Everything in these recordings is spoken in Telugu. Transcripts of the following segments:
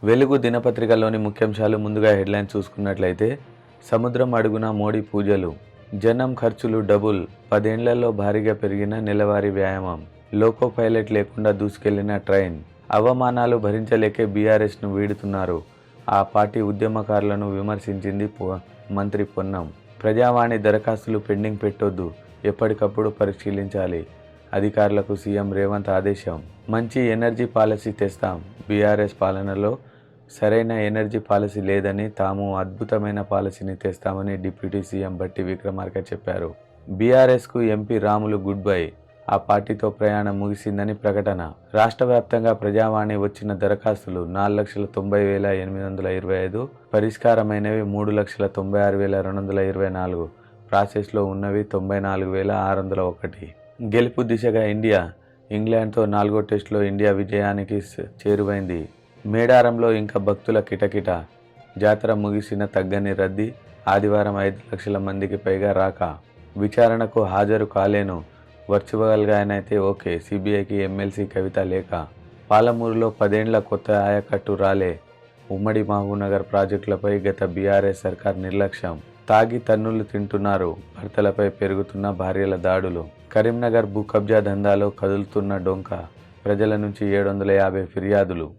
వెలుగు దినపత్రికలోని ముఖ్యాంశాలు ముందుగా హెడ్లైన్ చూసుకున్నట్లయితే సముద్రం అడుగున మోడీ పూజలు, జనం ఖర్చులు డబుల్, 10 ఏళ్లలో భారీగా పెరిగిన నెలవారీ వ్యాయామం, లోకో పైలట్ లేకుండా దూసుకెళ్లిన ట్రైన్, అవమానాలు భరించలేకే బీఆర్ఎస్ను వీడుతున్నారు. ఆ పార్టీ ఉద్యమకారులను విమర్శించింది మంత్రి పొన్నం. ప్రజావాణి దరఖాస్తులు పెండింగ్ పెట్టొద్దు, ఎప్పటికప్పుడు పరిశీలించాలి. అధికారులకు సీఎం రేవంత్ ఆదేశం. మంచి ఎనర్జీ పాలసీ తెస్తాం. బీఆర్ఎస్ పాలనలో సరైన ఎనర్జీ పాలసీ లేదని, తాము అద్భుతమైన పాలసీని తెస్తామని డిప్యూటీ సీఎం బట్టి విక్రమార్క చెప్పారు. బీఆర్ఎస్కు ఎంపీ రాములు గుడ్ బై. ఆ పార్టీతో ప్రయాణం ముగిసిందని ప్రకటన. రాష్ట్ర వ్యాప్తంగా ప్రజావాణి వచ్చిన దరఖాస్తులు 4,90,825, పరిష్కారమైనవి 3,96,224, ప్రాసెస్లో ఉన్నవి 94,601. గెలుపు దిశగా ఇండియా. ఇంగ్లాండ్తో 4వ టెస్టులో ఇండియా విజయానికి చేరువైంది. మేడారంలో ఇంకా భక్తుల కిటకిట. జాతర ముగిసిన తగ్గని రద్దీ. ఆదివారం 5 లక్షల మందికి పైగా రాక. విచారణకు హాజరు కాలేను, వర్చువల్గానైతే ఓకే. సిబిఐకి ఎమ్మెల్సీ కవిత లేఖ. పాలమూరులో 10 ఏళ్ల కొత్త ఆయకట్టు రాలే. ఉమ్మడి మహబూబ్నగర్ ప్రాజెక్టులపై గత బీఆర్ఎస్ సర్కార్ నిర్లక్ష్యం. తాగి తన్నులు తింటున్నారు, భర్తలపై పెరుగుతున్న భార్యల దాడులు. కరీంనగర్ భూ కబ్జా దందాలో కదులుతున్న డొంక. ప్రజల నుంచి 750 ఫిర్యాదులు.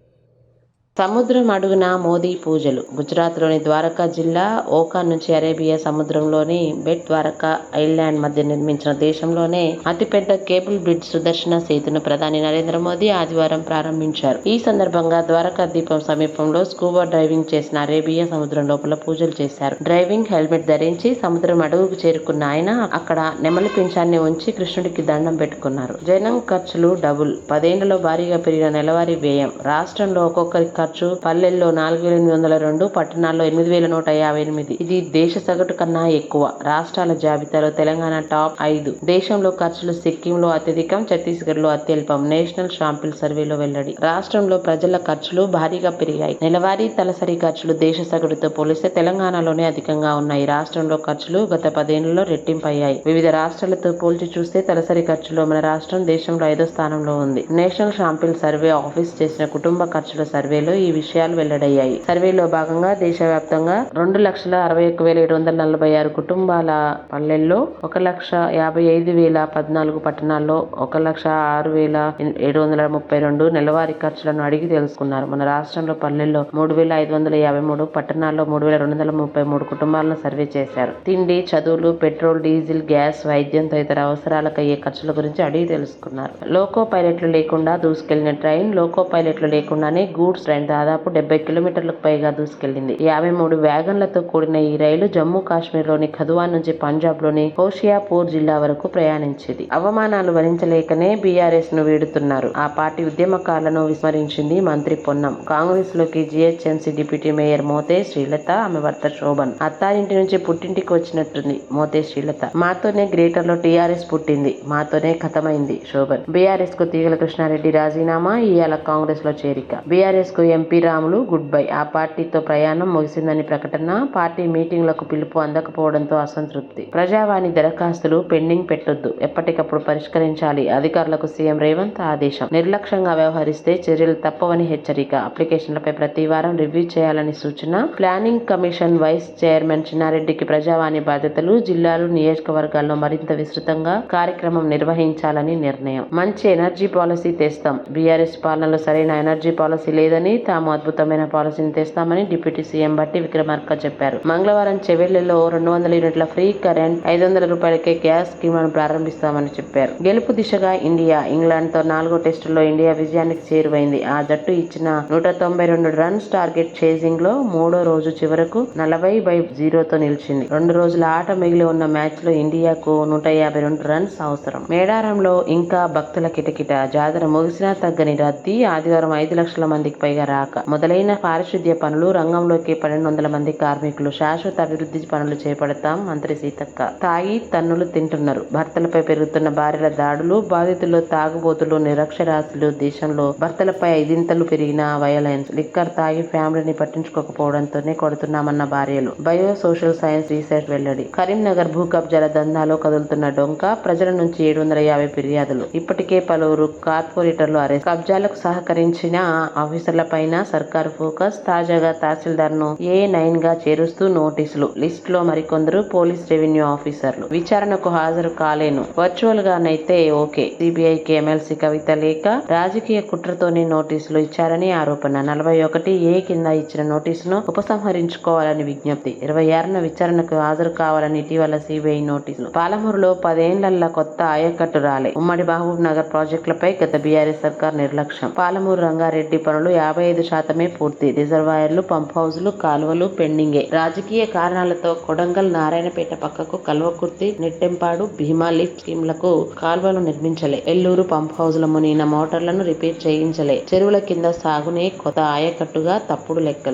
సముద్రం అడుగున మోదీ పూజలు. గుజరాత్లోని ద్వారకా జిల్లా ఓఖా నుంచి అరేబియా సముద్రంలోని బెట్ ద్వారకా ఐలాండ్ మధ్య నిర్మించిన దేశంలోనే అతిపెద్ద కేబుల్ బ్రిడ్జ్ సుదర్శన సేతును ప్రధాని నరేంద్ర మోదీ ఆదివారం ప్రారంభించారు. ఈ సందర్భంగా ద్వారకా ద్వీపం సమీపంలో స్కూబా డ్రైవింగ్ చేసిన అరేబియా సముద్రం లోపల పూజలు చేశారు. డ్రైవింగ్ హెల్మెట్ ధరించి సముద్రం అడుగుకు చేరుకున్న ఆయన అక్కడ నెమలి పింఛాన్ని ఉంచి కృష్ణుడికి దండం పెట్టుకున్నారు. జనం ఖర్చులు డబుల్, 10 ఏళ్లలో భారీగా పెరిగిన నెలవారీ వ్యయం. రాష్ట్రంలో ఒక్కొక్కరి ఖర్చు పల్లెల్లో 4,802, పట్టణాల్లో 8,158. ఇది దేశ సగటు కన్నా ఎక్కువ. రాష్ట్రాల జాబితాలో తెలంగాణ టాప్ 5. దేశంలో ఖర్చులు సిక్కింలో అత్యధికం, ఛత్తీస్గఢ్లో అత్యల్పం. నేషనల్ షాంపిల్ సర్వేలో వెల్లడి. రాష్ట్రంలో ప్రజల ఖర్చులు భారీగా పెరిగాయి. నెలవారీ తలసరి ఖర్చులు దేశ సగటుతో పోలిస్తే తెలంగాణలోనే అధికంగా ఉన్నాయి. రాష్ట్రంలో ఖర్చులు గత 10 ఏళ్లలో రెట్టింపయ్యాయి. వివిధ రాష్ట్రాలతో పోల్చి చూస్తే తలసరి ఖర్చులో మన రాష్ట్రం దేశంలో 5వ స్థానంలో ఉంది. నేషనల్ షాంపిల్ సర్వే ఆఫీస్ చేసిన కుటుంబ ఖర్చుల సర్వేలో ఈ విషయాలు వెల్లడయ్యాయి. సర్వేలో భాగంగా దేశవ్యాప్తంగా 2,61,746 కుటుంబాల పల్లెల్లో 1,55,014, పట్టణాల్లో 1,06,732 నెలవారీ ఖర్చులను అడిగి తెలుసుకున్నారు. మన రాష్ట్రంలో పల్లెల్లో 3,553, పట్టణాల్లో 3,233 కుటుంబాలను సర్వే చేశారు. తిండి, చదువులు, పెట్రోల్, డీజిల్, గ్యాస్, వైద్యం తదితర అవసరాలకు అయ్యే ఖర్చుల గురించి అడిగి తెలుసుకున్నారు. లోకో పైలట్లు లేకుండా దూసుకెళ్లిన ట్రైన్. లోకో పైలట్లు లేకుండానే గూడ్స్ ట్రైన్ దాదాపు 70 కిలోమీటర్లకు పైగా దూసుకెళ్లింది. 53 వ్యాగన్లతో కూడిన ఈ రైలు జమ్మూ కాశ్మీర్లోని ఖదువాన్ నుంచి పంజాబ్లోని హోషియాపూర్ జిల్లా వరకు ప్రయాణించింది. అవమానాలు భరించలేకనే బీఆర్ఎస్ ను వీడుతున్నారు. ఆ పార్టీ ఉద్యమకారులను విస్మరించింది మంత్రి పొన్నం. కాంగ్రెస్ లోకి GHMC deputy mayor Mothe Srilatha, ఆమె భర్త శోభన్. అత్తారింటి నుంచి పుట్టింటికి వచ్చినట్టుంది మోతే శ్రీలత. మాతోనే గ్రేటర్ లో టీఆర్ఎస్ పుట్టింది, మాతోనే ఖతమైంది శోభన్. బీఆర్ఎస్ కు తీగల కృష్ణారెడ్డి రాజీనామా, ఇయాల కాంగ్రెస్ లో చేరిక. బీఆర్ఎస్ కు ఎంపీ రాములు గుడ్ బై. ఆ పార్టీతో ప్రయాణం ముగిసిందని ప్రకటన. పార్టీ మీటింగ్లకు పిలుపు అందకపోవడంతో అసంతృప్తి. ప్రజావాణి దరఖాస్తులు పెండింగ్ పెట్టొద్దు, ఎప్పటికప్పుడు పరిష్కరించాలి. అధికారులకు సీఎం రేవంత్ ఆదేశం. నిర్లక్ష్యంగా వ్యవహరిస్తే చర్యలు తప్పవని హెచ్చరిక. అప్లికేషన్లపై ప్రతి వారం రివ్యూ చేయాలని సూచన. ప్లానింగ్ కమిషన్ వైస్ చైర్మన్ చిన్నారెడ్డికి ప్రజావాణి బాధ్యతలు. జిల్లాలు, నియోజకవర్గాల్లో మరింత విస్తృతంగా కార్యక్రమం నిర్వహించాలని నిర్ణయం. మంచి ఎనర్జీ పాలసీ తెస్తాం. బీఆర్ఎస్ పాలనలో సరైన ఎనర్జీ పాలసీ లేదని, తాము అద్భుతమైన పాలసీని తెస్తామని డిప్యూటీ సీఎం బట్టి విక్రమార్క చెప్పారు. మంగళవారం చెవెళ్లలో 200 యూనిట్ల ఫ్రీ కరెంట్, 500 రూపాయలకే గ్యాస్ స్కీమ్లను ప్రారంభిస్తామని చెప్పారు. గెలుపు దిశగా ఇండియా. ఇంగ్లాండ్తో 4వ టెస్టులో ఇండియా విజయానికి చేరువైంది. ఆ జట్టు ఇచ్చిన 192 రన్స్ టార్గెట్ చేజింగ్ లో 3వ రోజు చివరకు 40/0తో నిలిచింది. 2 రోజుల ఆట మిగిలి ఉన్న మ్యాచ్ లో ఇండియాకు 152 రన్స్ అవసరం. మేడారంలో ఇంకా భక్తుల కిటకిట. జాతర ముగిసినా తగ్గని రద్దీ. ఆదివారం 5 లక్షల మందికి పైగా రాక. మొదలైన పారిశుద్ధ్య పనులు. రంగంలోకి 1,200 మంది కార్మికులు. శాశ్వత అభివృద్ధి పనులు చేపడతాం మంత్రి సీతక్క. తాగి తన్నులు తింటున్నారు, భర్తలపై పెరుగుతున్న భార్యల దాడులు. బాధితులు తాగుబోతులు, నిరక్షరాస్యులు. దేశంలో భర్తలపై 5 పెరిగిన వయలెన్స్. లిక్కర్ తాగి ఫ్యామిలీని పట్టించుకోకపోవడంతోనే కొడుతున్నామన్న భార్యలు. బయో సోషల్ సైన్స్ రీసెర్చ్ వెల్లడి. కరీంనగర్ భూ కబ్జాల దందాలో కదులుతున్న డొంక. ప్రజల నుంచి 750 ఫిర్యాదులు. ఇప్పటికే పలువురు కార్పొరేటర్లు అరెస్ట్. కబ్జాలకు సహకరించిన ఆఫీసర్లపై పైన సర్కారు ఫోకస్. తాజాగా తహసీల్దార్ ను A9 గా చేరుస్తూ నోటీసులు. లిస్ట్ లో మరికొందరు పోలీస్ రెవెన్యూ ఆఫీసర్లు. విచారణకు హాజరు కాలేను, వర్చువల్ గానైతే ఓకే. సిబిఐకి ఎమ్మెల్సీ కవిత లేఖ. రాజకీయ కుట్రతోనే నోటీసులు ఇచ్చారని ఆరోపణ. 41A కింద ఇచ్చిన నోటీసును ఉపసంహరించుకోవాలని విజ్ఞప్తి. 26న విచారణకు హాజరు కావాలని ఇటీవల సిబిఐ నోటీసులు. పాలమూరులో 10 ఏళ్లల్లా కొత్త ఆయకట్టు రాలే. ఉమ్మడి మహబూబ్ నగర్ ప్రాజెక్టులపై గత బీఆర్ఎస్ సర్కార్ నిర్లక్ష్యం. పాలమూరు రంగారెడ్డి పనులు 55% పూర్తి. రిజర్వాయర్లు, పంప్ హౌజులు, కాలువలు పెండింగే. రాజకీయ కారణాలతో కొడంగల్, నారాయణపేట పక్కకు కల్వకుర్తి, నెట్టెంపాడు, భీమా లిఫ్ట్ స్కీమ్లకు కాలువలు నిర్మించలే. ఎల్లూరు పంప్ హౌజుల మునిగిన మోటార్లను రిపేర్ చేయించలే. చెరువుల కింద సాగునే కొత్త ఆయకట్టుగా తప్పుడు లెక్కలు.